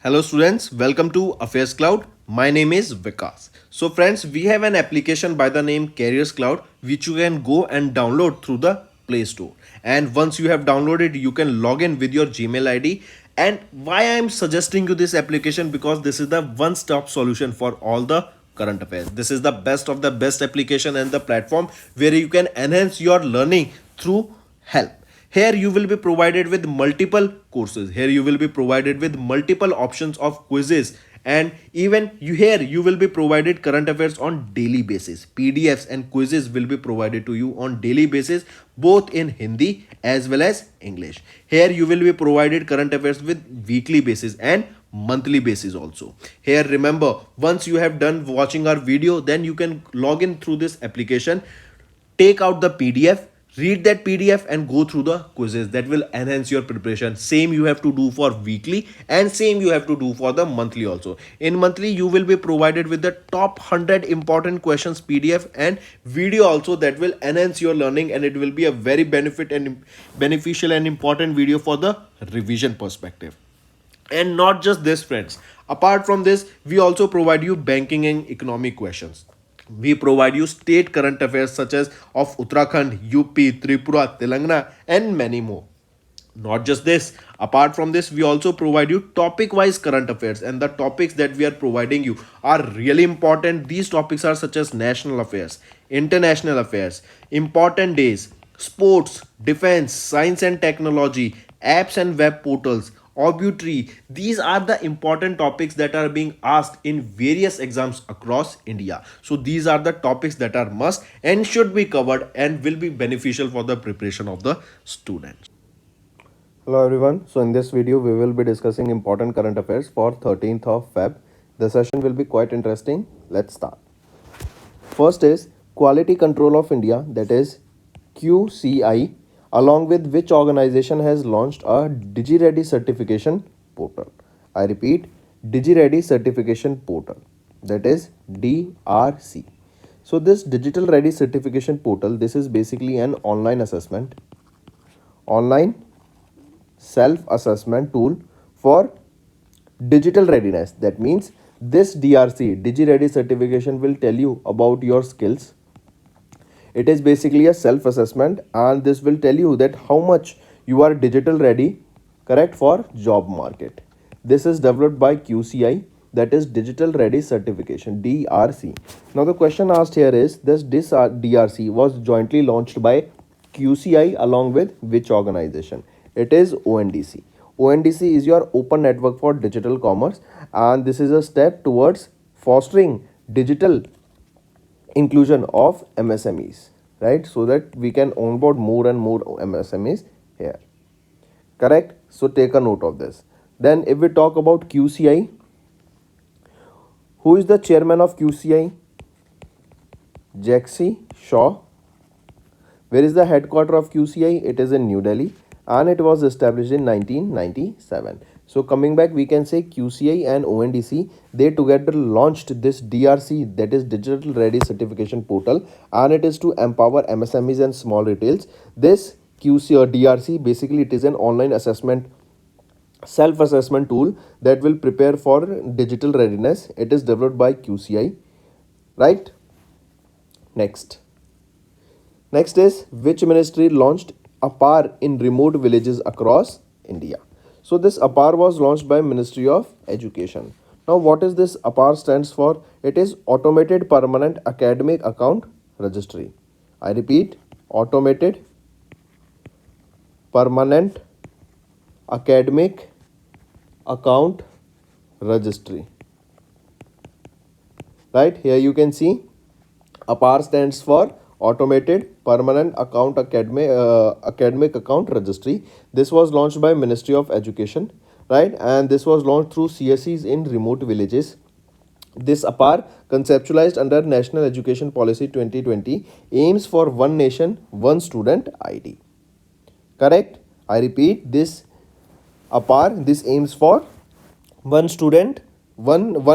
Hello students, welcome to AffairsCloud. My name is Vikas. So friends, we have an application by the name CarriersCloud which you can go and download through the Play Store. And once you have downloaded, you can log in with your Gmail ID. And why I am suggesting you this application, because this is the one-stop solution for all the current affairs. This is the best of the best application and the platform where you can enhance your learning through help. Here you will be provided with multiple courses. Here you will be provided with multiple options of quizzes, and even you will be provided current affairs on daily basis. PDFs and quizzes will be provided to you on daily basis, both in Hindi as well as English. Here you will be provided current affairs with weekly basis and monthly basis also. Here remember, once you have done watching our video, then you can log in through this application, take out the PDF, read that PDF and go through the quizzes. That will enhance your preparation. Same you have to do for weekly and same you have to do for the monthly also. In monthly you will be provided with the top 100 important questions PDF and video also, that will enhance your learning, and it will be a very beneficial and important video for the revision perspective. And not just this friends, apart from this we also provide you banking and economic questions. We provide you state current affairs such as of Uttarakhand, UP, Tripura, Telangana, and many more. Not just this, apart from this, we also provide you topic wise current affairs, and the topics that we are providing you are really important. These topics are such as national affairs, international affairs, important days, sports, defense, science and technology, apps and web portals, obituary. These are the important topics that are being asked in various exams across India. So these are the topics that are must and should be covered and will be beneficial for the preparation of the students. Hello everyone. So in this video we will be discussing important current affairs for 13th of Feb. The session will be quite interesting. Let's start. First is Quality Control of India, that is QCI, along with which organization has launched a DigiReady certification portal. I repeat, DigiReady certification portal, that is DRC. So this Digital Ready certification portal, this is basically an online self-assessment tool for digital readiness. That means this DRC, DigiReady certification, will tell you about your skills. It is basically a self-assessment, and this will tell you that how much you are digital ready, correct, for job market. This is developed by QCI, that is Digital Ready Certification, DRC. Now the question asked here is, this DRC was jointly launched by QCI along with which organization? It is ONDC. ONDC is your open network for digital commerce, and this is a step towards fostering digital inclusion of MSMEs, right? So that we can onboard more and more MSMEs here, correct? So take a note of this. Then if we talk about QCI, who is the chairman of QCI? Jaxi Shaw. Where is the headquarter of QCI? It is in New Delhi, and it was established in 1997. So coming back, we can say QCI and ONDC, they together launched this DRC, that is Digital Ready Certification Portal, and it is to empower MSMEs and small retails. This QC or DRC, basically it is an online self-assessment tool that will prepare for digital readiness. It is developed by QCI, right? Next is, which ministry launched APAR in remote villages across India? So this APAR was launched by Ministry of Education. Now what is this APAR stands for? It is Automated Permanent Academic Account Registry. I repeat, Automated Permanent Academic Account Registry. Right, here you can see APAR stands for Automated Permanent Academic Account Registry. This was launched by Ministry of Education, right? And this was launched through CSEs in remote villages. This APAR, conceptualized under National Education Policy 2020, aims for one nation, one student ID. Correct? I repeat, this APAR, this aims for one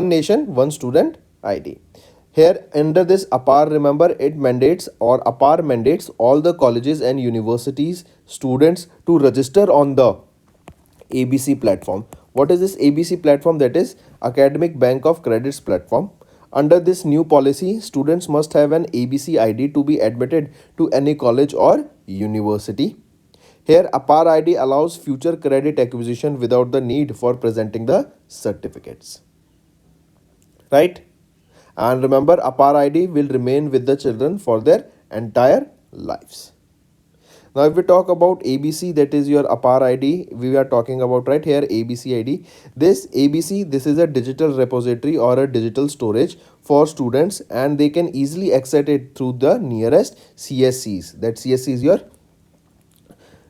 nation, one student ID. Here under this APAR, remember, APAR mandates all the colleges and universities students to register on the ABC platform. What is this ABC platform? That is Academic Bank of Credits platform. Under this new policy, students must have an ABC ID to be admitted to any college or university. Here, APAR ID allows future credit acquisition without the need for presenting the certificates. Right? And remember, APAR ID will remain with the children for their entire lives. Now, if we talk about ABC, that is your APAR ID, we are talking about right here ABC ID. This ABC, this is a digital repository or a digital storage for students, and they can easily access it through the nearest CSCs. That CSC is your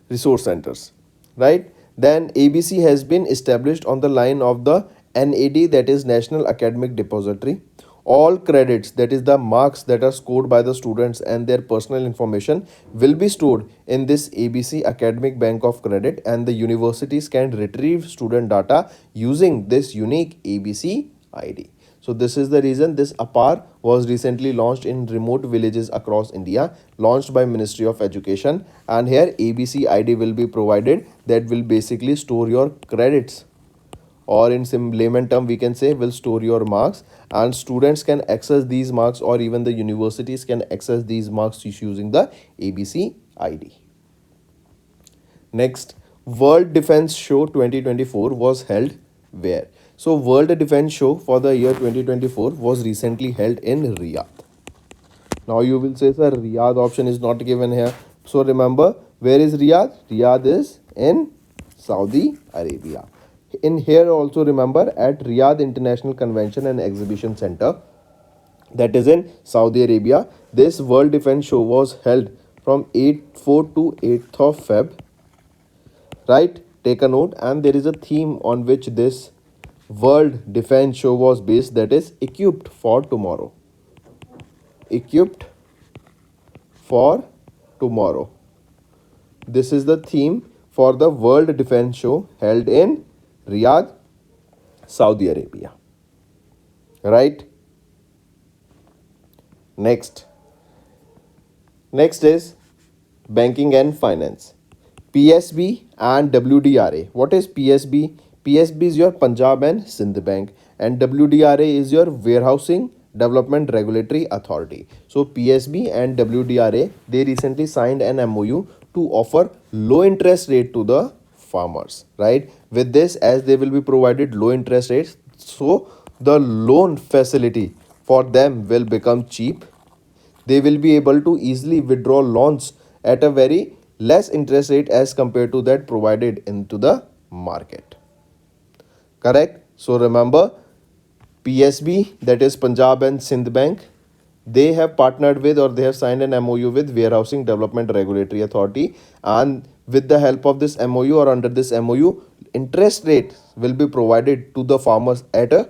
resource centers, right? Then ABC has been established on the line of the NAD, that is National Academic Depository. All credits, that is the marks that are scored by the students and their personal information, will be stored in this ABC Academic Bank of Credit, and the universities can retrieve student data using this unique ABC ID. So this is the reason this APAR was recently launched in remote villages across India, launched by Ministry of Education, and here ABC ID will be provided that will basically store your credits, or in some layman term we can say will store your marks, and students can access these marks, or even the universities can access these marks using the ABC ID. Next, World Defense Show 2024 was held where? So World Defense Show for the year 2024 was recently held in Riyadh. Now you will say, sir, Riyadh option is not given here. So remember, where is Riyadh? Riyadh is in Saudi Arabia. In here also remember at Riyadh International Convention and Exhibition Center, that is in Saudi Arabia. This World Defense Show was held from 4 to 8th of Feb. Right? Take a note, and there is a theme on which this World Defense Show was based, that is equipped for tomorrow. Equipped for tomorrow. This is the theme for the World Defense Show held in Riyadh, Saudi Arabia. Right? Next is banking and finance. PSB and WDRA. What is PSB? PSB is your Punjab and Sindh Bank, and WDRA is your Warehousing Development Regulatory Authority. So PSB and WDRA, they recently signed an MOU to offer low interest rate to the farmers, right? With this, as they will be provided low interest rates, so the loan facility for them will become cheap. They will be able to easily withdraw loans at a very less interest rate as compared to that provided into the market. Correct? So remember, PSB, that is Punjab and Sindh Bank, they have partnered with, or they have signed an MOU with Warehousing Development Regulatory Authority, and with the help of this MOU, or under this MOU, interest rate will be provided to the farmers at a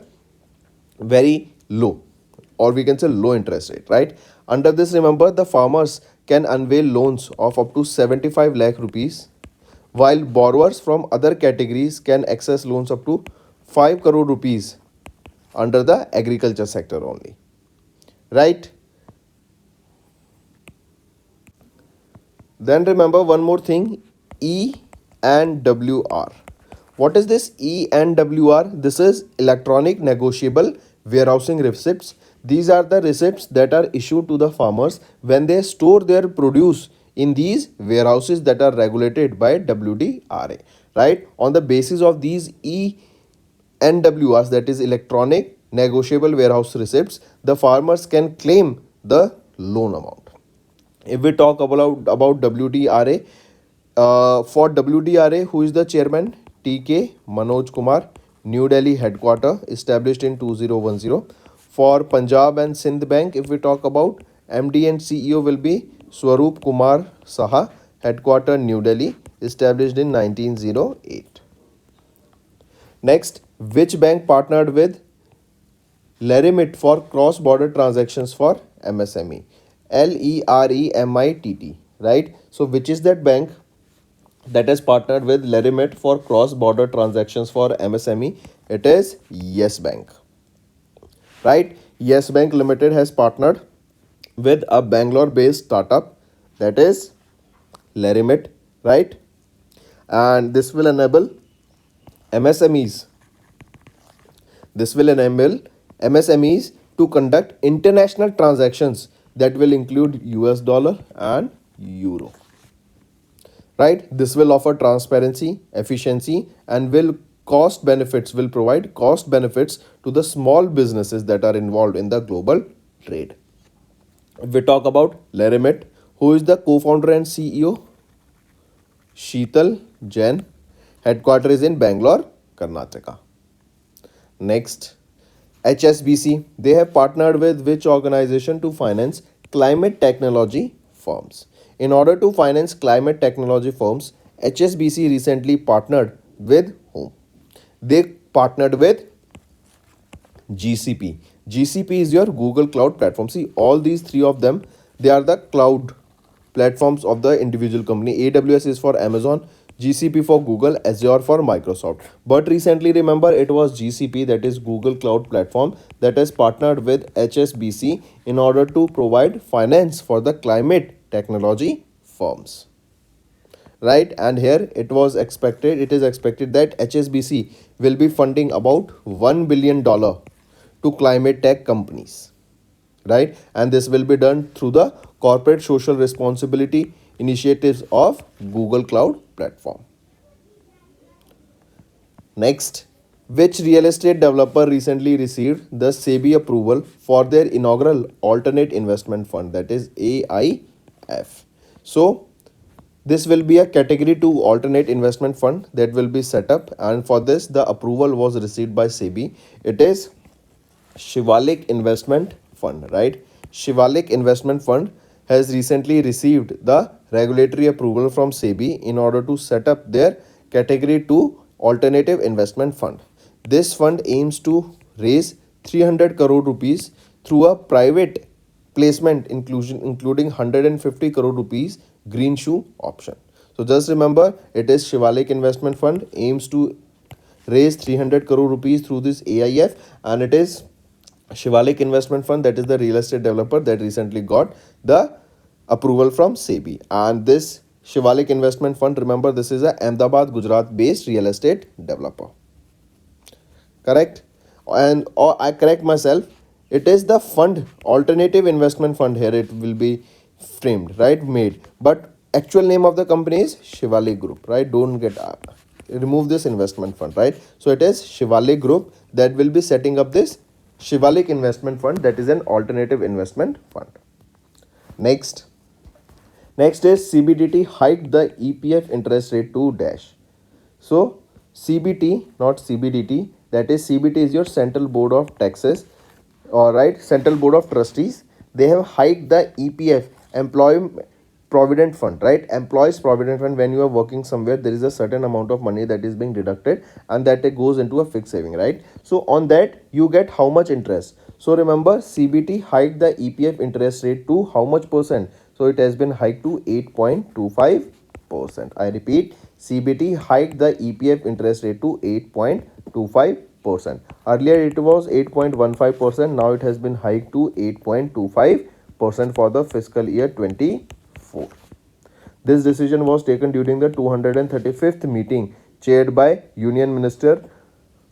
very low, or we can say low interest rate, right? Under this, remember, the farmers can avail loans of up to 75 lakh rupees, while borrowers from other categories can access loans up to 5 crore rupees under the agriculture sector only, right? Then remember one more thing, E and WR. What is this E and WR? This is electronic negotiable warehousing receipts. These are the receipts that are issued to the farmers when they store their produce in these warehouses that are regulated by WDRA, right? On the basis of these ENWRs, that is electronic negotiable warehouse receipts, the farmers can claim the loan amount. If we talk about WDRA, for WDRA, who is the chairman? TK Manoj Kumar, New Delhi headquarter, established in 2010. For Punjab and Sindh Bank, if we talk about, MD and CEO will be Swaroop Kumar Saha, headquarter New Delhi, established in 1908. Next, which bank partnered with Leremit for cross-border transactions for MSME? LEREMITT, right? So which is that bank that has partnered with Leremit for cross-border transactions for MSME? It is Yes Bank, right? Yes Bank Limited has partnered with a Bangalore-based startup, that is Leremit, right? And this will enable MSMEs. This will enable MSMEs to conduct international transactions that will include US dollar and euro. Right? This will offer transparency, efficiency, and will provide cost benefits to the small businesses that are involved in the global trade. If we talk about Laramit, who is the co-founder and CEO? Sheetal Jain. Headquarters is in Bangalore, Karnataka. Next, HSBC. They have partnered with which organization to finance climate technology firms? In order to finance climate technology firms, HSBC recently partnered with whom? They partnered with GCP. GCP is your Google Cloud platform. See, all these three of them, they are the cloud platforms of the individual company. AWS is for Amazon, GCP for Google, Azure for Microsoft. But recently, remember, it was GCP, that is Google Cloud Platform, that has partnered with HSBC in order to provide finance for the climate technology firms. Right, and here it is expected that HSBC will be funding about $1 billion to climate tech companies, right? And this will be done through the corporate social responsibility initiatives of Google Cloud Platform. Next, which real estate developer recently received the SEBI approval for their inaugural alternate investment fund, that is AIF? So this will be a category 2 alternate investment fund that will be set up, and for this the approval was received by SEBI. It is Shivalik Investment Fund, right? Shivalik Investment Fund has recently received the regulatory approval from SEBI in order to set up their category 2 alternative investment fund. This fund aims to raise 300 crore rupees through a private placement including 150 crore rupees green shoe option. So just remember, it is Shivalik Investment Fund aims to raise 300 crore rupees through this AIF, and it is Shivalik Investment Fund, that is the real estate developer that recently got the approval from SEBI. And this Shivalik Investment Fund, remember, this is a Ahmedabad, Gujarat based real estate developer. Correct? And or I correct myself, it is the fund alternative investment fund. Here it will be framed, right, made, but actual name of the company is Shivalik Group, right? Don't get remove this investment fund, right? So it is Shivalik Group that will be setting up this Shivalik Investment Fund, that is an alternative investment fund. Next is CBDT hiked the EPF interest rate to dash. So CBT, not CBDT, that is CBT is your Central Board of Taxes, all right, Central Board of Trustees. They have hiked the EPF, Employee Provident Fund, right? Employees Provident Fund. When you are working somewhere, there is a certain amount of money that is being deducted, and that it goes into a fixed saving, right? So on that you get how much interest? So remember, CBT hiked the EPF interest rate to how much percent? So it has been hiked to 8.25%. I repeat, CBT hiked the EPF interest rate to 8.25%. Earlier it was 8.15%. Now it has been hiked to 8.25% for the fiscal year 24. This decision was taken during the 235th meeting chaired by Union Minister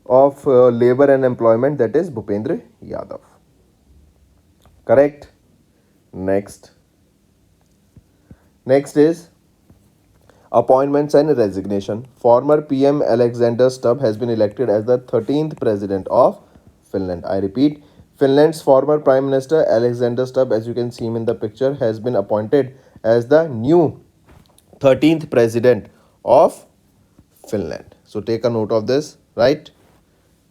of Labour and Employment, that is Bhupendra Yadav. Correct? Next is appointments and resignation. Former PM Alexander Stubb has been elected as the 13th president of Finland. I repeat, Finland's former Prime Minister Alexander Stubb, as you can see him in the picture, has been appointed as the new 13th president of Finland. So take a note of this, right?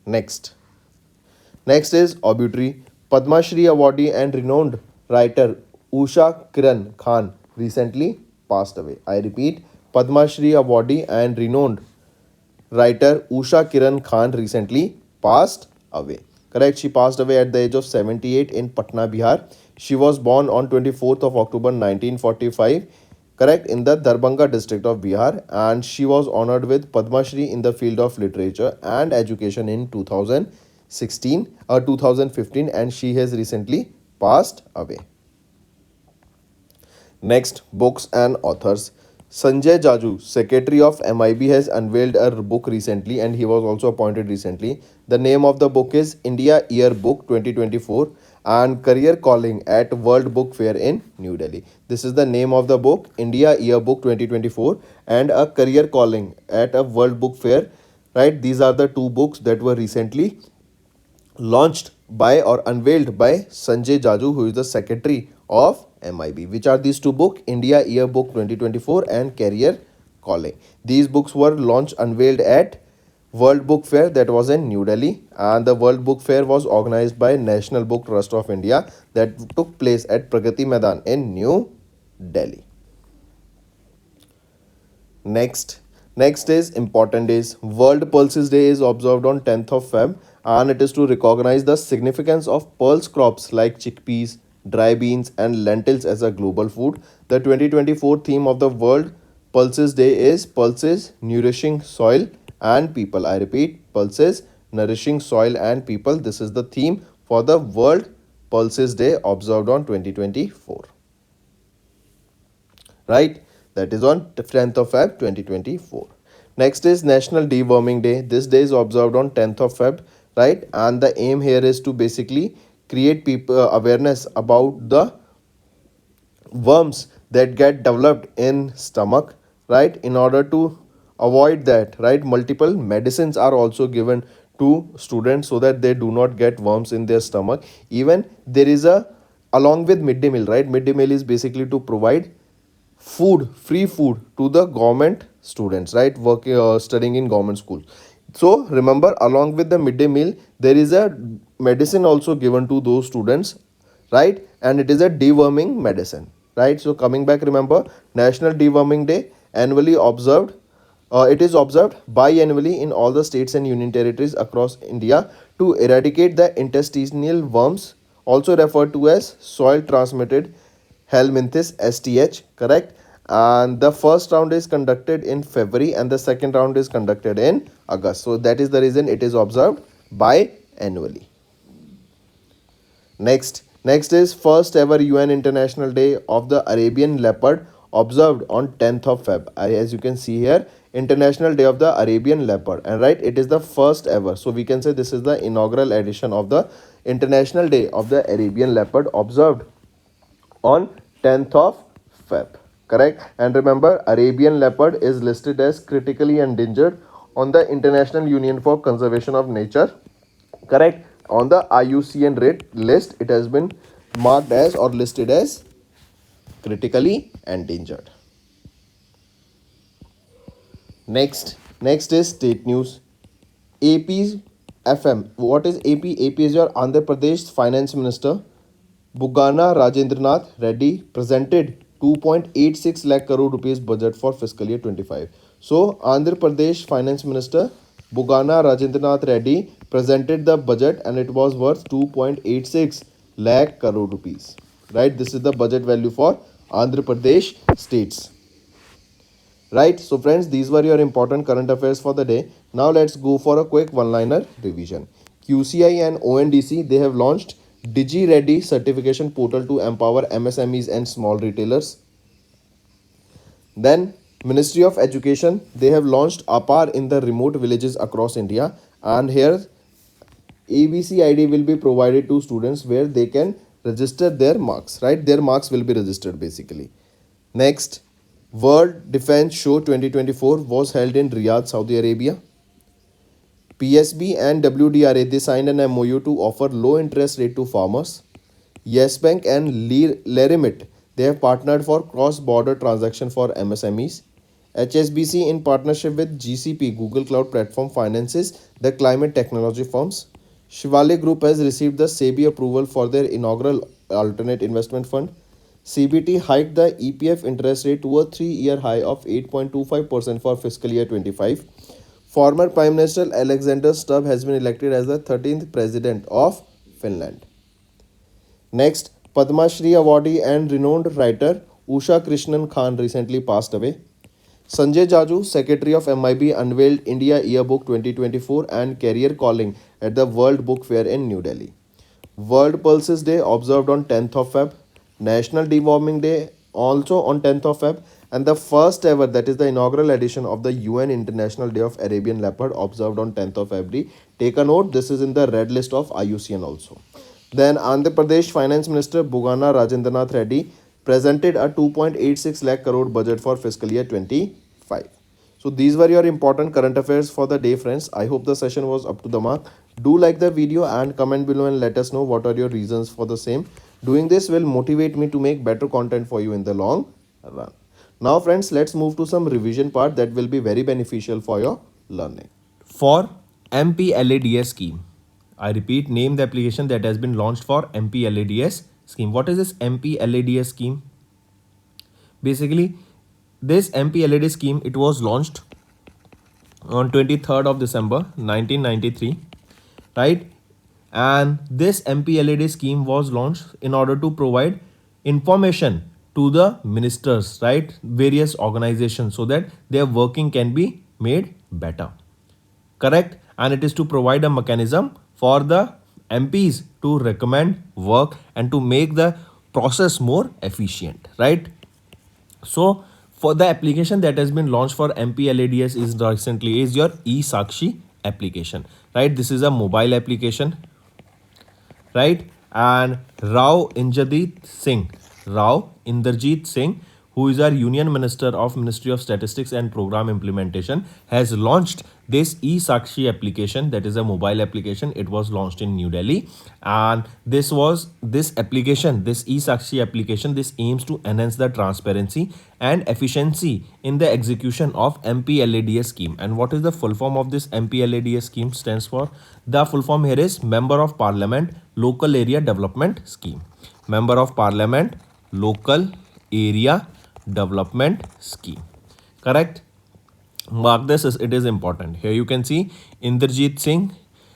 Next is obituary. Padma Shri awardee and renowned writer Usha Kiran Khan recently passed away. I repeat, Padma Shri awardee and renowned writer Usha Kiran Khan recently passed away. Correct, she passed away at the age of 78 in Patna, Bihar. She was born on 24th of October 1945, correct, in the Darbhanga district of Bihar, and she was honored with Padma Shri in the field of literature and education in 2015, and she has recently passed away. Next, books and authors. Sanjay Jaju, Secretary of MIB, has unveiled a book recently and he was also appointed recently. The name of the book is India Yearbook 2024 and Career Calling at World Book Fair in New Delhi. This is the name of the book, India Yearbook 2024 and a Career Calling at a World Book Fair. Right, these are the two books that were recently launched by or unveiled by Sanjay Jaju, who is the secretary of MIB. Which are these two books? India Yearbook 2024 and Career Calling. These books were launched, unveiled at World Book Fair that was in New Delhi, and the World Book Fair was organized by National Book Trust of India that took place at Pragati Maidan in New Delhi. Next is important days. World Pulses Day is observed on 10th of Feb and it is to recognize the significance of pulse crops like chickpeas, dry beans and lentils as a global food. The 2024 theme of the World Pulses Day is Pulses Nourishing Soil and People. I repeat, Pulses Nourishing Soil and People. This is the theme for the World Pulses Day observed on 2024. Right, that is on 10th of Feb 2024. Next is National Deworming Day. This day is observed on 10th of Feb, right, and the aim here is to basically create people awareness about the worms that get developed in stomach, right, in order to avoid that, right, multiple medicines are also given to students so that they do not get worms in their stomach. Even there is a, along with midday meal, right, midday meal is basically to provide food, free food to the government students, right, working studying in government school. So remember, along with the midday meal there is a medicine also given to those students, right, and it is a deworming medicine, right. So coming back, remember, National Deworming Day, annually observed, it is observed biannually in all the states and union territories across India to eradicate the intestinal worms, also referred to as soil transmitted helminthes STH, correct. And the first round is conducted in February and the second round is conducted in August. So that is the reason it is observed biannually. Next is first ever UN International Day of the Arabian Leopard observed on 10th of Feb. As you can see here, International Day of the Arabian Leopard, and right, it is the first ever. So we can say this is the inaugural edition of the International Day of the Arabian Leopard observed on 10th of Feb, correct. And remember, Arabian leopard is listed as critically endangered on the International Union for Conservation of Nature, correct. On the IUCN rate list, it has been marked as or listed as critically endangered. Next is state news. AP's FM. What is AP? AP is your Andhra Pradesh Finance Minister Bugana Rajendranath Reddy presented 2.86 lakh crore rupees budget for fiscal year 25. So Andhra Pradesh Finance Minister Bugana Rajendranath Reddy presented the budget and it was worth 2.86 lakh crore rupees. Right, this is the budget value for Andhra Pradesh states. Right, so friends, these were your important current affairs for the day. Now let's go for a quick one-liner revision. QCI and ONDC, they have launched Digi-Ready certification portal to empower MSMEs and small retailers. Then Ministry of Education, they have launched APAR in the remote villages across India, and here ABC ID will be provided to students where they can register their marks, right? Their marks will be registered basically. Next, World Defense Show 2024 was held in Riyadh, Saudi Arabia. PSB and WDRA, they signed an MOU to offer low interest rate to farmers. Yes Bank and Lerimit, they have partnered for cross-border transaction for MSMEs. HSBC in partnership with GCP, Google Cloud Platform, finances the climate technology firms. Shivale Group has received the SEBI approval for their inaugural alternate investment fund. CBT hiked the EPF interest rate to a 3-year high of 8.25% for fiscal year 25. Former Prime Minister Alexander Stubb has been elected as the 13th President of Finland. Next, Padma Shri awardee and renowned writer Usha Krishnan Khan recently passed away. Sanjay Jaju, Secretary of MIB, unveiled India Yearbook 2024 and Career Calling at the World Book Fair in New Delhi. World Pulses Day observed on 10th of Feb. National Deworming Day also on 10th of Feb, and the first ever, that is the inaugural edition of the UN International Day of Arabian Leopard, observed on 10th of February. Take a note, this is in the red list of IUCN also. Then Andhra Pradesh Finance Minister Bugana Rajendranath Reddy presented a 2.86 lakh crore budget for fiscal year 25. So these were your important current affairs for the day, friends. I hope the session was up to the mark. Do like the video and comment below and let us know what are your reasons for the same. Doing this will motivate me to make better content for you in the long run. Now friends, let's move to some revision part that will be very beneficial for your learning. For MPLADS scheme. I repeat, name the application that has been launched for MPLADS scheme. What is this MPLADS scheme? Basically, this MPLADS scheme, it was launched on 23rd of December 1993, right? And this MPLAD scheme was launched in order to provide information to the ministers, right, various organizations, so that their working can be made better, correct? And it is to provide a mechanism for the MPs to recommend work and to make the process more efficient, right? So for the application that has been launched for MPLADS is recently is your eSakshi application, right? This is a mobile application, right? And Rao Inderjeet Singh, who is our Union Minister of Ministry of Statistics and Program Implementation, has launched this eSakshi application, that is a mobile application. It was launched in New Delhi, and this eSakshi application, this aims to enhance the transparency and efficiency in the execution of MPLADS scheme. And what is the full form of this MPLADS scheme stands for? The full form here is Member of Parliament Local Area Development Scheme. Member of Parliament Local Area Development Scheme, correct? Mark this as it is important. Here you can see Inderjeet Singh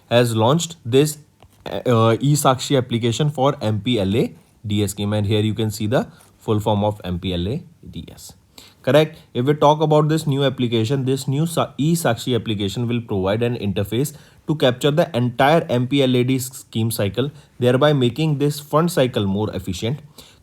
has launched this eSakshi application for MPLADS scheme, and here you can see the full form of MPLADS, correct? If we talk about this new application, this new eSakshi application will provide an interface to capture the entire MPLAD scheme cycle, thereby making this fund cycle more efficient.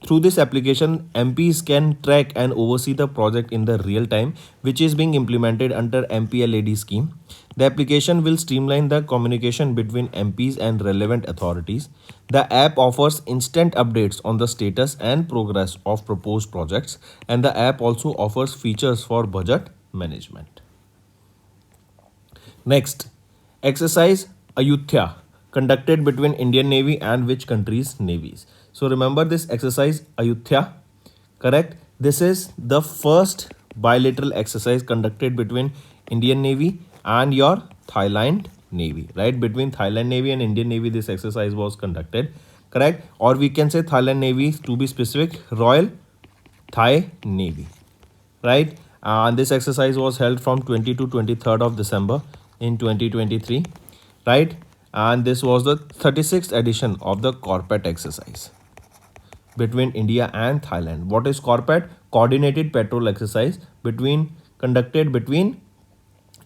Through this application, MPs can track and oversee the project in the real time, which is being implemented under MPLAD scheme. The application will streamline the communication between MPs and relevant authorities. The app offers instant updates on the status and progress of proposed projects, and the app also offers features for budget management. Next, exercise Ayutthaya, conducted between Indian Navy and which countries' navies? So remember this exercise Ayutthaya, correct? This is the first bilateral exercise conducted between Indian Navy and your Thailand Navy, right? Between Thailand Navy and Indian Navy, this exercise was conducted, correct? Or we can say Thailand Navy, to be specific, Royal Thai Navy, right? And this exercise was held from 20 to 23rd of December in 2023, right? And this was the 36th edition of the Corpet exercise between India and Thailand. What is Corpet? Coordinated patrol exercise conducted between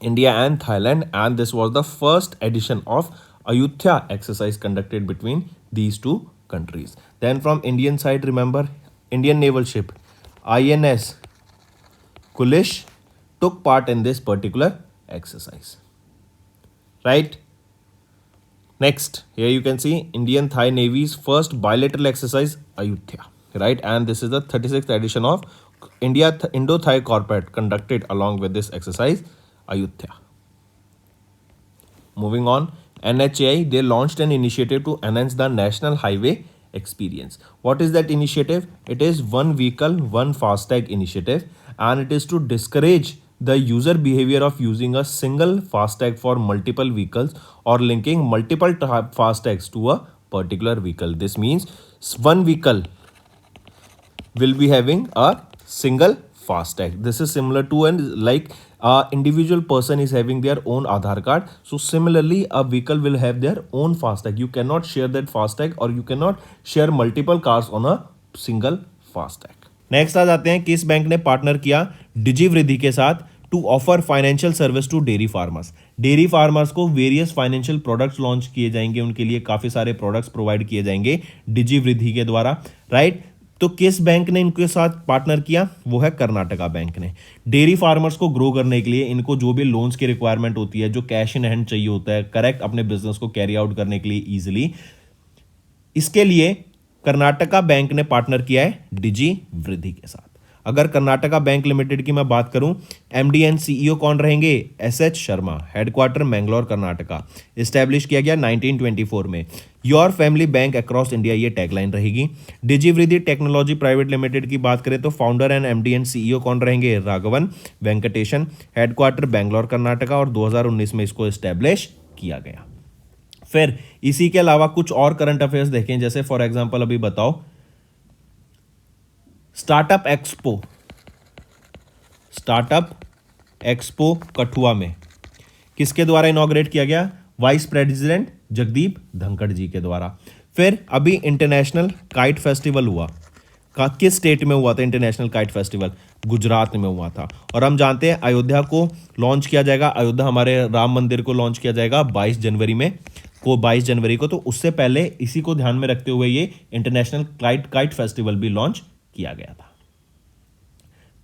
India and Thailand, and this was the first edition of Ayutthaya exercise conducted between these two countries. Then from Indian side, remember Indian naval ship INS Kulish took part in this particular exercise, right? Next, here you can see Indian Thai Navy's first bilateral exercise Ayutthaya, right? And this is the 36th edition of Indo-Thai Corpet conducted along with this exercise Ayutthaya. Moving on, NHAI, they launched an initiative to enhance the national highway experience. What is that initiative? It is One Vehicle, One FASTag initiative, and it is to discourage the user behavior of using a single FASTag for multiple vehicles or linking multiple FASTags to a particular vehicle. This means one vehicle will be having a single FASTag. This is similar to like individual person is having their own Aadhaar card. So similarly, a vehicle will have their own FASTag. You cannot share that FASTag, or you cannot share multiple cars on a single FASTag. Next आ जाते हैं, किस bank ने partner किया डिजिवृद्धि के साथ to offer financial service to dairy farmers. Dairy farmers को various financial products launch किए जाएंगे, उनके लिए काफ़ी सारे प्रोडक्ट्स प्रोवाइड किए जाएंगे डिजिवृद्धि के द्वारा, राइट. तो किस बैंक ने इनके साथ पार्टनर किया? वो है कर्नाटका बैंक ने। डेयरी फार्मर्स को ग्रो करने के लिए इनको जो भी लोन्स की रिक्वायरमेंट होती है, जो कैश इन हैंड चाहिए होता है करेक्ट अपने बिजनेस को कैरी आउट करने के लिए इजीली, इसके लिए कर्नाटका बैंक ने पार्टनर किया है डिजी वृद्धि के साथ। अगर कर्नाटका बैंक लिमिटेड की मैं बात करूं, एमडी एंड सीईओ कौन रहेंगे? SH Sharma, headquarter Mangalore Karnataka, establish किया गया 1924 में। Your family bank across India, ये टैगलाइन रहेगी। डिजी वृद्धि टेक्नोलॉजी प्राइवेट लिमिटेड की बात करें तो founder and MD and CEO कौन रहेंगे? राघवन वेंकटेशन, हेडक्वार्टर बैंगलोर कर्नाटका, और 2019 में इसको इस्टेब्लिश किया गया। फिर इसी के अलावा कुछ और करंट अफेयर्स देखें, जैसे फॉर एग्जांपल अभी बताओ, स्टार्टअप एक्सपो कठुआ में किसके द्वारा इनॉग्रेट किया गया? वाइस प्रेसिडेंट जगदीप धनखड़ जी के द्वारा। फिर अभी इंटरनेशनल काइट फेस्टिवल हुआ, किस स्टेट में हुआ था इंटरनेशनल काइट फेस्टिवल? गुजरात में हुआ था। और हम जानते हैं अयोध्या को लॉन्च किया जाएगा, अयोध्या हमारे राम मंदिर को लॉन्च किया जाएगा 22 जनवरी को। तो उससे पहले इसी को ध्यान में रखते हुए ये इंटरनेशनल काइट फेस्टिवल भी लॉन्च किया गया था।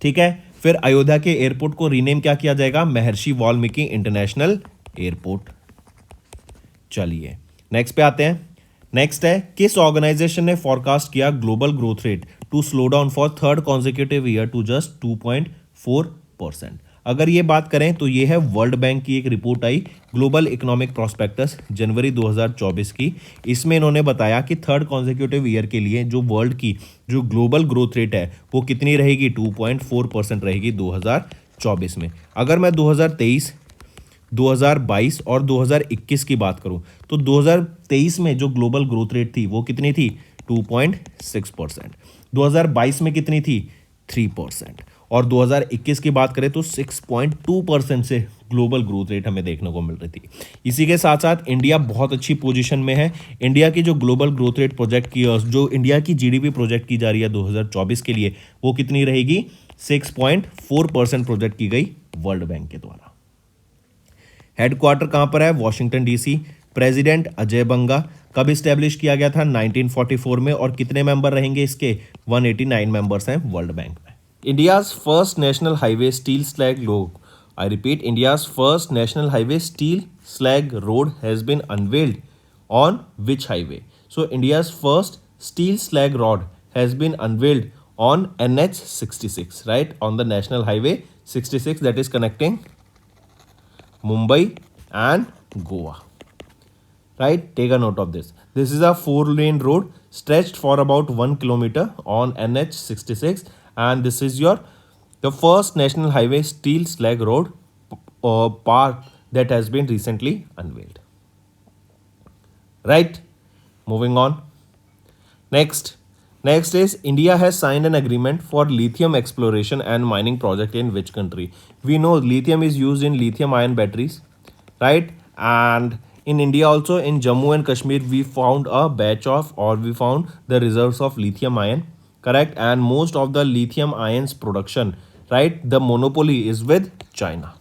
ठीक है। फिर अयोध्या के एयरपोर्ट को रीनेम क्या किया जाएगा? महर्षि वाल्मीकि इंटरनेशनल एयरपोर्ट। चलिए नेक्स्ट पे आते हैं। नेक्स्ट है, किस ऑर्गेनाइजेशन ने फॉरकास्ट किया global growth rate to slow down for third consecutive year to just 2.4%? अगर ये बात करें तो ये है वर्ल्ड बैंक की एक रिपोर्ट आई, ग्लोबल इकोनॉमिक प्रोस्पेक्टस जनवरी 2024 की। इसमें इन्होंने बताया कि थर्ड कॉन्जिक्यूटिव ईयर के लिए जो वर्ल्ड की जो ग्लोबल ग्रोथ रेट है वो कितनी रहेगी? 2.4% रहेगी 2024 में। अगर मैं 2023, 2022 और 2021 की बात करूं तो 2023 में जो ग्लोबल ग्रोथ रेट थी वो कितनी थी? 2.6%। 2022 में कितनी थी? 3%। और 2021 की बात करें तो 6.2% से ग्लोबल ग्रोथ रेट हमें देखने को मिल रही थी। इसी के साथ साथ इंडिया बहुत अच्छी पोजीशन में है। इंडिया की जो ग्लोबल ग्रोथ रेट प्रोजेक्ट की, जो इंडिया की जीडीपी प्रोजेक्ट की जा रही है 2024 के लिए, वो कितनी रहेगी? 6.4% प्रोजेक्ट की गई वर्ल्ड बैंक के द्वारा। हेडक्वार्टर कहां पर है? Washington DC. प्रेसिडेंट अजय बंगा। कब इस्टेब्लिश किया गया था? 1944 में। और कितने मेंबर रहेंगे इसके? 189 मेंबर्स हैं वर्ल्ड बैंक में। India's first national highway steel slag road, I repeat, India's first national highway steel slag road has been unveiled on which highway? So India's first steel slag road has been unveiled on NH66, right, on the national highway 66 that is connecting Mumbai and Goa, right? Take a note of this. This is a 4-lane road stretched for about 1 kilometer on NH66, and this is the first national highway steel slag road park that has been recently unveiled, right? Moving on. Next is, India has signed an agreement for lithium exploration and mining project in which country? We know lithium is used in lithium ion batteries, right? And in India also, in Jammu and Kashmir, we found the reserves of lithium ion, correct? And most of the lithium ions production, right, the monopoly is with China.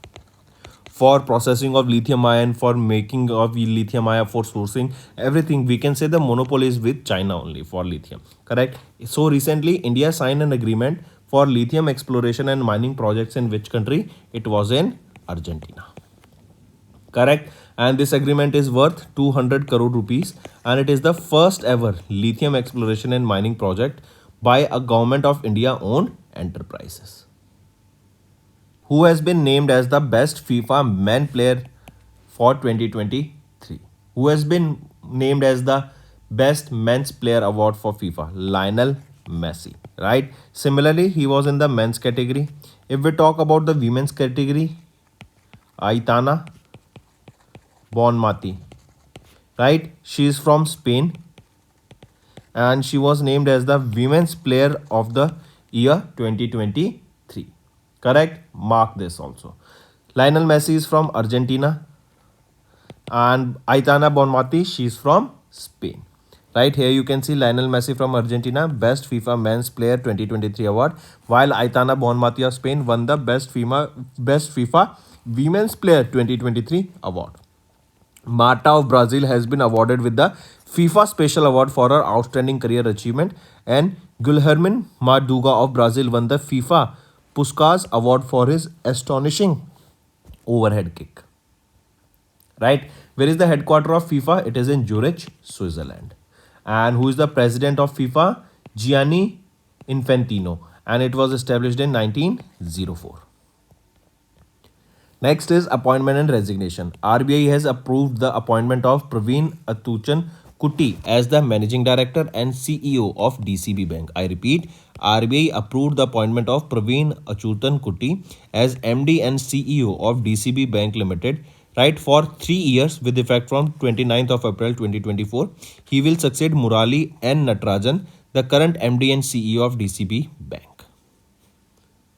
For processing of lithium ion, for making of lithium ion, for sourcing everything, we can say the monopoly is with China only for lithium, correct? So recently India signed an agreement for lithium exploration and mining projects in which country? It was in Argentina, correct? And this agreement is worth 200 crore rupees, and it is the first ever lithium exploration and mining project by a government of India owned enterprises. Who has been named as the best FIFA men player for 2023? Who has been named as the best men's player award for FIFA? Lionel Messi, right? Similarly, he was in the men's category. If we talk about the women's category, Aitana Bonmati, right? She is from Spain, and she was named as the women's player of the year 2023. Correct? Mark this also. Lionel Messi is from Argentina, and Aitana Bonmati, she's from Spain. Right here you can see Lionel Messi from Argentina, Best FIFA Men's Player 2023 award, while Aitana Bonmati of Spain won the Best FIFA Women's Player 2023 award. Marta of Brazil has been awarded with the FIFA Special Award for her outstanding career achievement, and Guilherme Maduga of Brazil won the FIFA Puskás Award for his astonishing overhead kick. Right? Where is the headquarter of FIFA? It is in Zurich, Switzerland. And who is the president of FIFA? Gianni Infantino. And it was established in 1904. Next is appointment and resignation. RBI has approved the appointment of Praveen Atuchan Kuti as the managing director and CEO of DCB Bank. I repeat, RBI approved the appointment of Praveen Achutan Kuti as MD and CEO of DCB Bank Limited, right, for 3 years with effect from 29th of April 2024. He will succeed Murali N. Natarajan, the current MD and CEO of DCB Bank.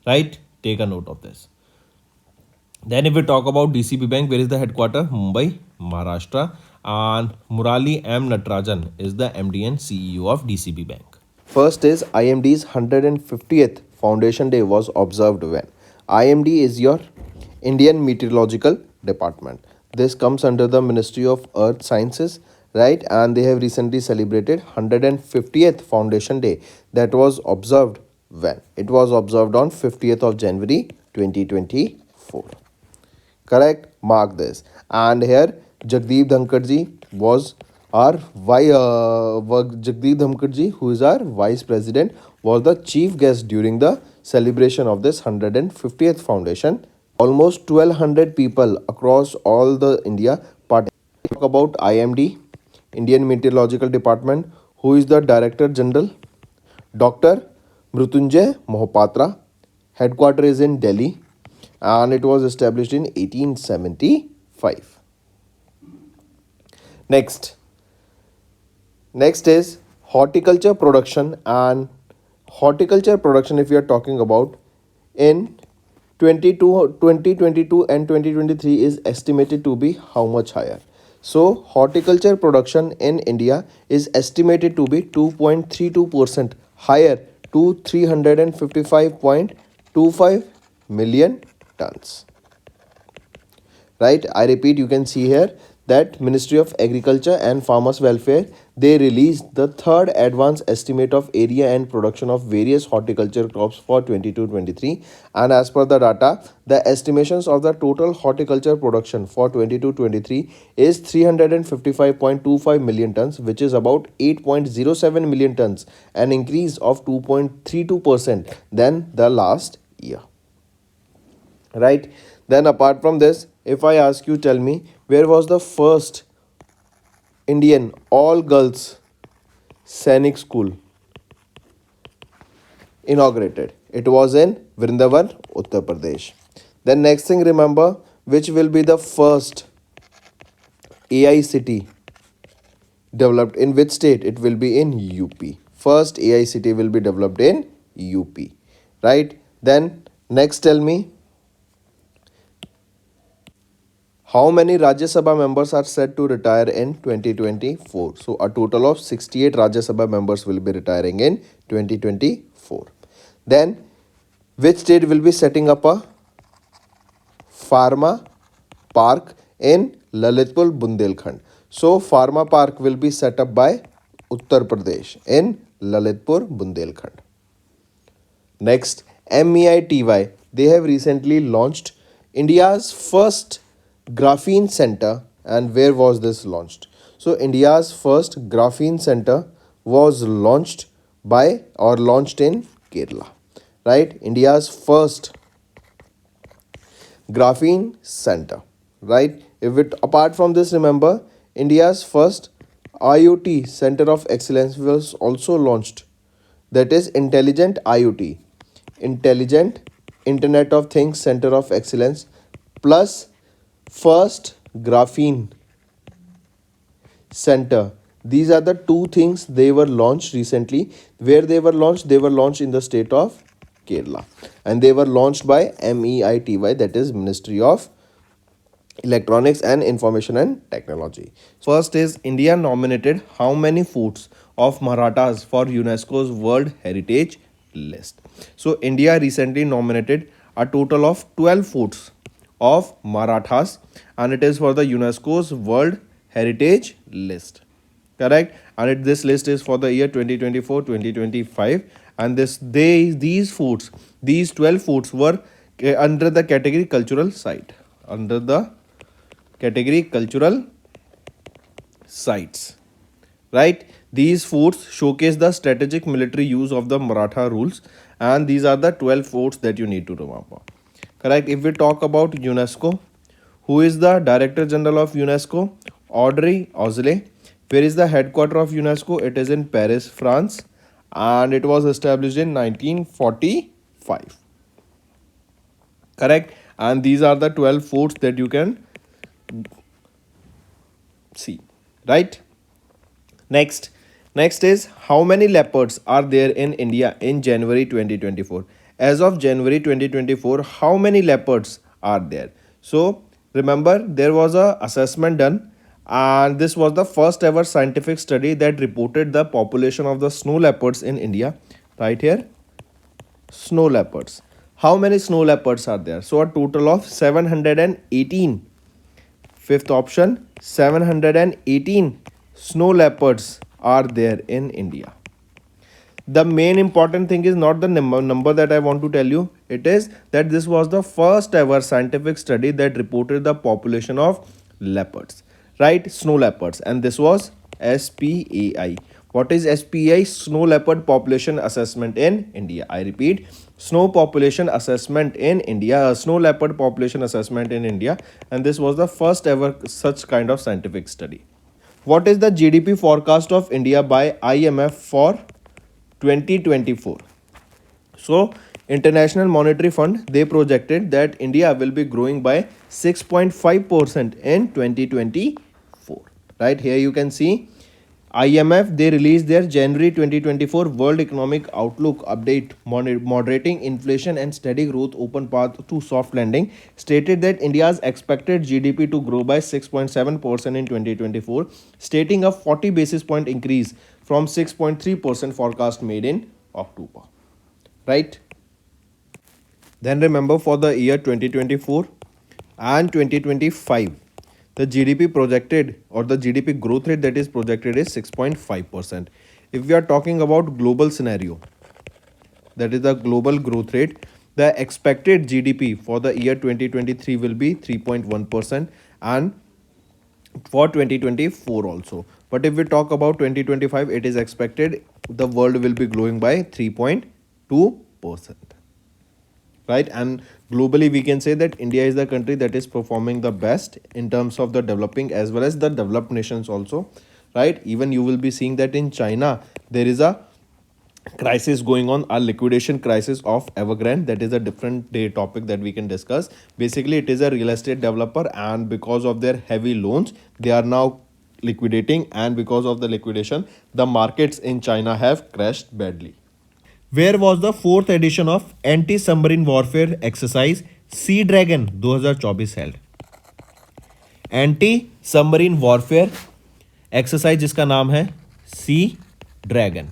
Right? Take a note of this. Then if we talk about DCB Bank, where is the headquarter? Mumbai, Maharashtra. And Murali M. Natarajan is the MD and CEO of DCB Bank. First is IMD's 150th Foundation Day was observed when? IMD is your Indian Meteorological Department. This comes under the Ministry of Earth Sciences, right? And they have recently celebrated 150th Foundation Day that was observed when? It was observed on 50th of January 2024. Correct? Mark this. And here Jagdeep Dhankar ji was our Jagdeep Dhankar ji, who is our vice president, was the chief guest during the celebration of this 150th foundation. Almost 1200 people across all the India participated. Talk about IMD, Indian Meteorological Department, who is the Director General, Dr. Mrutyunjay Mohapatra. Headquarter is in Delhi and it was established in 1875. Next is horticulture production, and horticulture production, if you are talking about, in 2022 and 2023 is estimated to be how much higher? So horticulture production in India is estimated to be 2.32% higher to 355.25 million tons. Right? I repeat, you can see here that Ministry of Agriculture and Farmers Welfare, they released the third advance estimate of area and production of various horticulture crops for 22-23, and as per the data, the estimations of the total horticulture production for 22-23 is 355.25 million tons, which is about 8.07 million tons, an increase of 2.32% than the last year. Right? Then apart from this, if I ask you, tell me, where was the first Indian all-girls Sainik school inaugurated? It was in Vrindavan, Uttar Pradesh. Then next thing, remember, which will be the first AI city developed in which state? It will be in UP. First AI city will be developed in UP. Right? Then next, tell me, how many Rajya Sabha members are set to retire in 2024? So a total of 68 Rajya Sabha members will be retiring in 2024. Then which state will be setting up a pharma park in Lalitpur, Bundelkhand? So pharma park will be set up by Uttar Pradesh in Lalitpur, Bundelkhand. Next, MEITY, they have recently launched India's first Graphene Center. And where was this launched? So India's first Graphene Center was launched in Kerala. Right? India's first Graphene Center. Right? Apart from this, remember, India's first IoT Center of Excellence was also launched. That is Intelligent IoT, Intelligent Internet of Things Center of Excellence, plus first Graphene Center. These are the two things they were launched recently. Where they were launched? They were launched in the state of Kerala. And they were launched by MEITY, that is Ministry of Electronics and Information and Technology. First is, India nominated how many foods of Marathas for UNESCO's World Heritage List? So India recently nominated a total of 12 foods of Marathas, and it is for the UNESCO's World Heritage List. correct? And this list is for the year 2024 2025, and these foods, these 12 foods were under the category cultural site, under the category cultural sites, right? These foods showcase the strategic military use of the Maratha rules, and these are the 12 forts that you need to remember, correct? If we talk about UNESCO, who is the Director General of UNESCO? Audrey Azoulay. Where is the headquarter of UNESCO? It is in Paris, France, and it was established in 1945, correct? And these are the 12 forts that you can see, right? Next is how many leopards are there in India in January 2024? As of January 2024, how many leopards are there? So remember, there was a assessment done, and this was the first ever scientific study that reported the population of the snow leopards in India. Right here, snow leopards. How many snow leopards are there? So a total of 718. Fifth option, 718 snow leopards are there in India. The main important thing is not the number that I want to tell you. It is that this was the first ever scientific study that reported the population of leopards, right? Snow leopards, and this was SPAI. What is SPAI? Snow leopard population assessment in India. I repeat, snow population assessment in India, snow leopard population assessment in India, and this was the first ever such kind of scientific study. What is the GDP forecast of India by IMF for 2024? So, International Monetary Fund, they projected that India will be growing by 6.5% in 2024. Right here you can see IMF, they released their January 2024 World Economic Outlook update, moderating inflation and steady growth open path to soft landing, stated that India's expected GDP to grow by 6.7% in 2024, stating a 40 basis point increase from 6.3% forecast made in October, right? Then remember, for the year 2024 and 2025, the GDP projected, or the GDP growth rate that is projected, is 6.5%. If we are talking about global scenario, that is the global growth rate, the expected GDP for the year 2023 will be 3.1%, and for 2024 also. But if we talk about 2025, it is expected the world will be growing by 3.2%. Right? And globally, we can say that India is the country that is performing the best in terms of the developing as well as the developed nations also, right? Even you will be seeing that in China there is a crisis going on, a liquidation crisis of Evergrande. That is a different day topic that we can discuss. Basically, it is a real estate developer, and because of their heavy loans, they are now liquidating, and because of the liquidation, the markets in China have crashed badly. Where was the fourth edition of anti-submarine warfare exercise Sea Dragon 2024 held? Anti submarine warfare exercise जिसका नाम है sea dragon,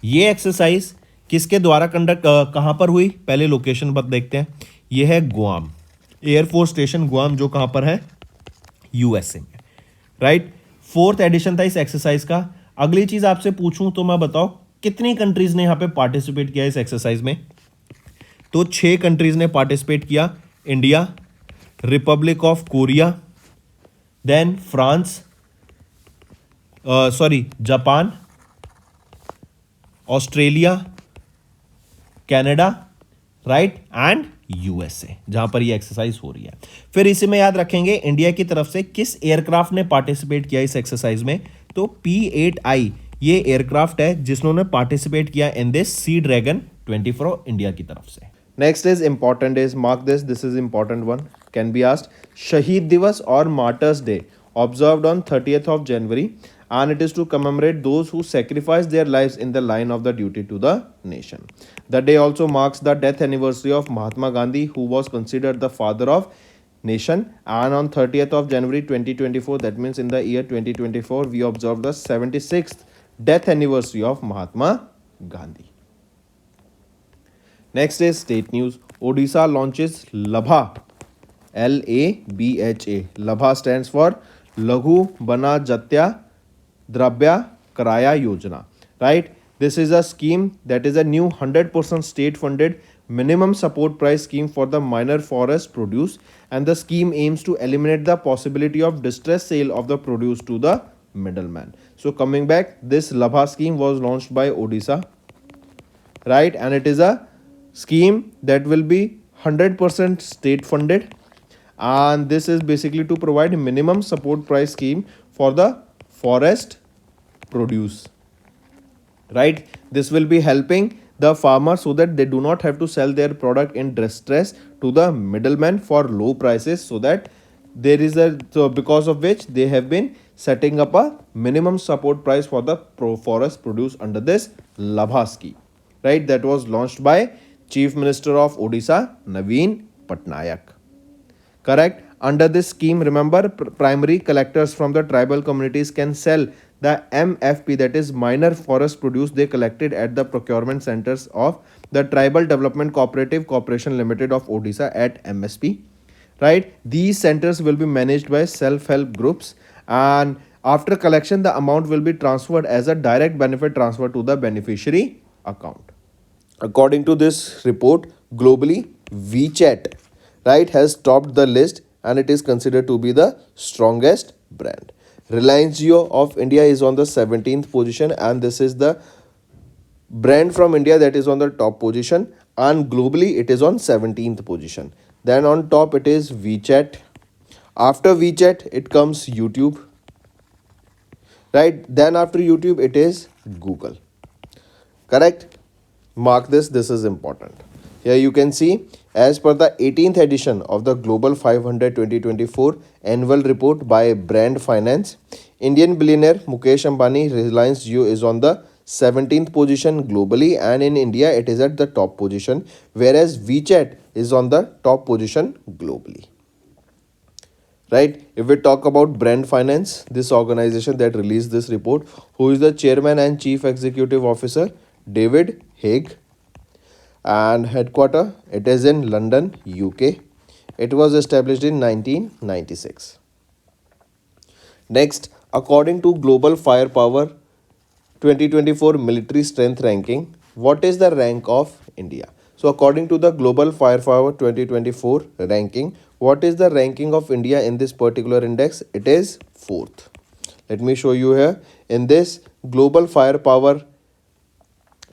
ये exercise किसके द्वारा conduct कहां पर हुई? पहले लोकेशन पर देखते हैं। ये है गुआम, एयरफोर्स स्टेशन गुआम, जो कहां पर है? यूएसए में, राइट? फोर्थ एडिशन था इस एक्सरसाइज का। अगली चीज आपसे पूछूं तो मैं बताओ कितनी कंट्रीज ने यहां पे पार्टिसिपेट किया इस एक्सरसाइज में? तो 6 कंट्रीज ने पार्टिसिपेट किया। India, Republic of Korea, then France, Japan, Australia, Canada, right, and USA, जहां पर ये एक्सरसाइज हो रही है। फिर इसी में याद रखेंगे इंडिया की तरफ से किस एयरक्राफ्ट ने पार्टिसिपेट किया इस एक्सरसाइज में? तो P-8I ये एयरक्राफ्ट है जिसने पार्टिसिपेट किया in this Sea Dragon 24 India की तरफ से। Next is important, is mark this is important one, can be asked. Shaheed Diwas और martyrs day observed on 30th of January, and it is to commemorate those who sacrificed their lives in the line of the duty to the nation. The day also marks the death anniversary of Mahatma Gandhi, who was considered the father of nation, and on 30th of January 2024, that means in the year 2024, we observe the 76th death anniversary of Mahatma Gandhi. Next is state news. Odisha launches Labha, LABHA. Labha stands for Laghu Banajatya Dravya Karaya Yojana, right? This is a scheme that is a new 100% state funded minimum support price scheme for the minor forest produce, and the scheme aims to eliminate the possibility of distress sale of the produce to the middleman. So coming back, this Labha scheme was launched by Odisha, right? And it is a scheme that will be 100% state funded, and this is basically to provide minimum support price scheme for the forest produce, right? This will be helping the farmer so that they do not have to sell their product in distress to the middleman for low prices, so that there is a, so because of which they have been setting up a minimum support price for the forest produce under this Labha scheme, right? That was launched by Chief Minister of Odisha Naveen Patnaik. Correct. Under this scheme, remember, primary collectors from the tribal communities can sell the MFP, that is minor forest produce they collected at the procurement centers of the Tribal Development Cooperative Corporation Limited of Odisha at MSP. Right. These centers will be managed by self-help groups, and after collection, the amount will be transferred as a direct benefit transfer to the beneficiary account. According to this report, globally, WeChat, right, has topped the list, and it is considered to be the strongest brand. Reliance Jio of India is on the 17th position, and this is the brand from India that is on the top position, and globally it is on 17th position. Then on top it is WeChat. After WeChat it comes YouTube, right? Then after YouTube it is Google. Correct? Mark this, this is important. Here you can see, as per the 18th edition of the Global 500 2024 annual report by Brand Finance, Indian billionaire Mukesh Ambani Reliance Jio is on the 17th position globally, and in India it is at the top position, whereas WeChat is on the top position globally. Right? If we talk about Brand Finance, this organization that released this report, who is the chairman and chief executive officer? David Haig, and headquarter it is in London, UK. It was established in 1996. Next, according to Global Firepower 2024 military strength ranking, what is the rank of India? So according to the Global Firepower 2024 ranking, what is the ranking of India in this particular index? It is 4th. Let me show you here. In this Global Firepower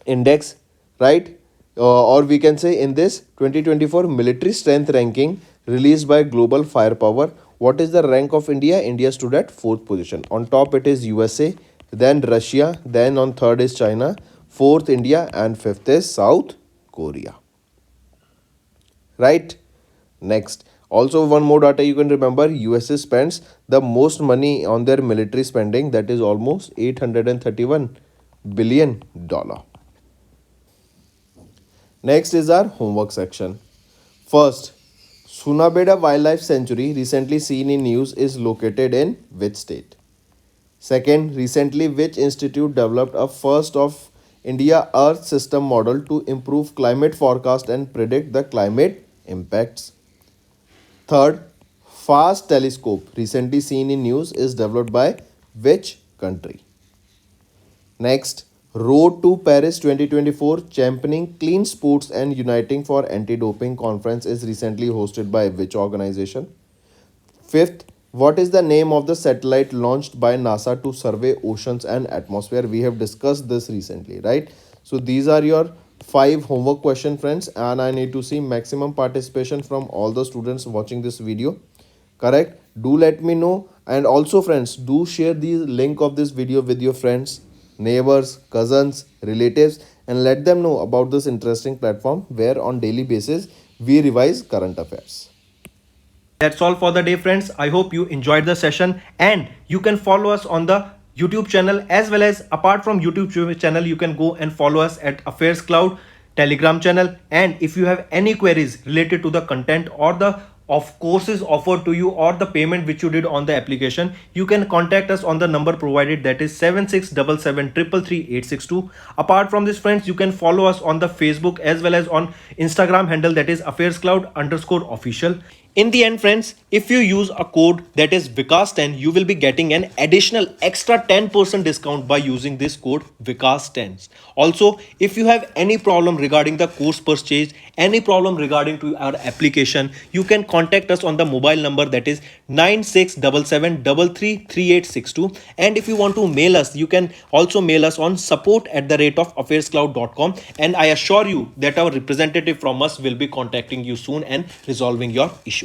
index, right, or we can say in this 2024 military strength ranking released by Global Firepower, what is the rank of India? India stood at 4th position. On top it is USA, then Russia, then on 3rd is China, 4th India, and 5th is South Korea. Right? Next, also one more data you can remember, USA spends the most money on their military spending, that is almost $831 billion. Next is our homework section. First, Sunabeda Wildlife Sanctuary recently seen in news is located in which state? Second, recently which institute developed a first of India Earth system model to improve climate forecast and predict the climate impacts? Third, FAST telescope recently seen in news is developed by which country? Next, Road to Paris 2024 championing clean sports and uniting for anti-doping conference is recently hosted by which organization? Fifth, what is the name of the satellite launched by NASA to survey oceans and atmosphere? We have discussed this recently, right? So these are your 5 homework question, friends, and I need to see maximum participation from all the students watching this video. Correct? Do let me know, and also friends, do share the link of this video with your friends, neighbors, cousins, relatives, and let them know about this interesting platform where on daily basis we revise current affairs. That's all for the day, friends. I hope you enjoyed the session, and you can follow us on the YouTube channel, as well as apart from YouTube channel, you can go and follow us at AffairsCloud Telegram channel. And if you have any queries related to the content or the of courses offered to you or the payment which you did on the application, you can contact us on the number provided, that is 7677333862. Apart from this, friends, you can follow us on the Facebook as well as on Instagram handle, that is AffairsCloud_official. In the end, friends, if you use a code that is Vikas10, you will be getting an additional extra 10% discount by using this code Vikas10. Also, if you have any problem regarding the course purchase, any problem regarding to our application, you can contact us on the mobile number that is 9677333862. And if you want to mail us, you can also mail us on support@affairscloud.com. And I assure you that our representative from us will be contacting you soon and resolving your issue.